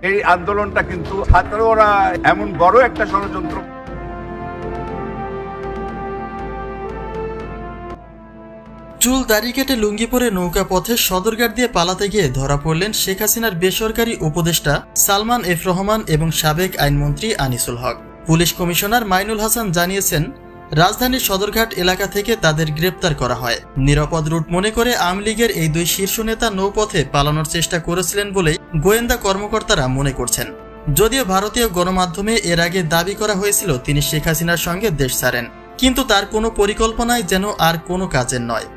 এই আন্দোলনটা কিন্তু ছাত্ররা এমন বড় একটা ষড়যন্ত্র। চুল দাড়ি কেটে লুঙ্গি পরে নৌকা পথে সদরঘাট দিয়ে পালাতে গিয়ে ধরা পড়লেন শেখ হাসিনার বেসরকারি উপদেষ্টা সালমান এফ রহমান এবং সাবেক আইনমন্ত্রী আনিসুল হক। পুলিশ কমিশনার মাইনুল হাসান জানিয়েছেন, রাজধানীর সদরঘাট এলাকা থেকে তাদের গ্রেপ্তার করা হয়। নিরাপদ রুট মনে করে আওয়ামী লীগের এই দুই শীর্ষ নেতা নৌপথে পালানোর চেষ্টা করেছিলেন বলেই গোয়েন্দা কর্মকর্তারা মনে করছেন। যদিও ভারতীয় গণমাধ্যমে এর আগে দাবি করা হয়েছিল তিনি শেখ হাসিনার সঙ্গে দেশ ছাড়েন, কিন্তু তার কোনো পরিকল্পনাই যেন আর কোনো কাজের নয়।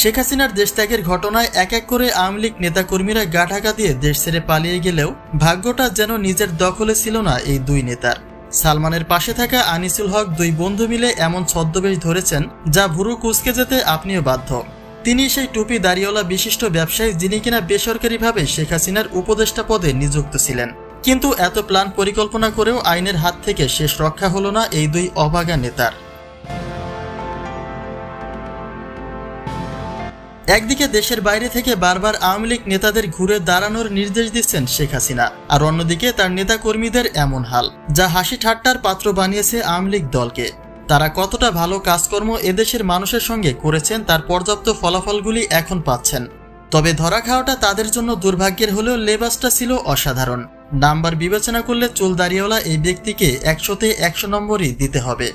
শেখ হাসিনার দেশত্যাগের ঘটনায় এক এক করে আওয়ামী লীগ নেতাকর্মীরা গা ঢাকা দিয়ে দেশ ছেড়ে পালিয়ে গেলেও ভাগ্যটা যেন নিজের দখলে ছিল না এই দুই নেতার। সালমানের পাশে থাকা আনিসুল হক দুই বন্ধু মিলে এমন ছদ্মবেশ ধরেছেন যা ভুরু কুঁচকে যেতে আপনিও বাধ্য। তিনি সেই টুপি দাড়িওয়ালা বিশিষ্ট ব্যবসায়ী যিনি কিনা বেসরকারিভাবে শেখ হাসিনার উপদেষ্টা পদে নিযুক্ত ছিলেন। কিন্তু এত প্ল্যান পরিকল্পনা করেও আইনের হাত থেকে শেষ রক্ষা হলো না এই দুই অভাগা নেতার। একদিকে দেশের বাইরে থেকে বারবার আওয়ামী লীগ নেতাদের ঘুরে দাঁড়ানোর নির্দেশ দিচ্ছেন শেখ হাসিনা, আর অন্যদিকে তার নেতাকর্মীদের এমন হাল যা হাসি ঠাট্টার পাত্র বানিয়েছে আওয়ামী লীগ দলকে। তারা কতটা ভালো কাজকর্ম এদেশের মানুষের সঙ্গে করেছেন তার পর্যাপ্ত ফলাফলগুলি এখন পাচ্ছেন। তবে ধরা খাওয়াটা তাদের জন্য দুর্ভাগ্যের হলেও লেবাসটা ছিল অসাধারণ। নাম্বার বিবেচনা করলে চুল দাড়িওয়ালা এই ব্যক্তিকে 100-তে 100 নম্বরই দিতে হবে।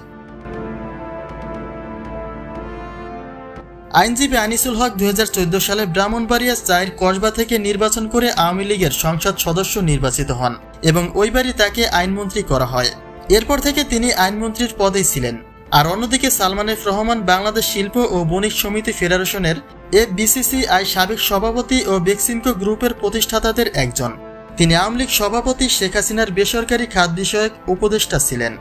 আইনজীবী আনিসুল হক 2014 সালে ব্রাহ্মণবাড়িয়া 4 কসবা থেকে নির্বাচন করে আওয়ামী লীগের সংসদ সদস্য নির্বাচিত হন এবং ওইবারই তাকে আইনমন্ত্রী করা হয়। এরপর থেকে তিনি আইনমন্ত্রীর পদেই ছিলেন। আর অন্যদিকে সালমান এফ রহমান বাংলাদেশ শিল্প ও বণিক সমিতি ফেডারেশনের FBCCI সাবেক সভাপতি ও বেক্সিমকো গ্রুপের প্রতিষ্ঠাতাদের একজন। তিনি আওয়ামী লীগ সভাপতি শেখ হাসিনার বেসরকারি খাত বিষয়ক উপদেষ্টা ছিলেন।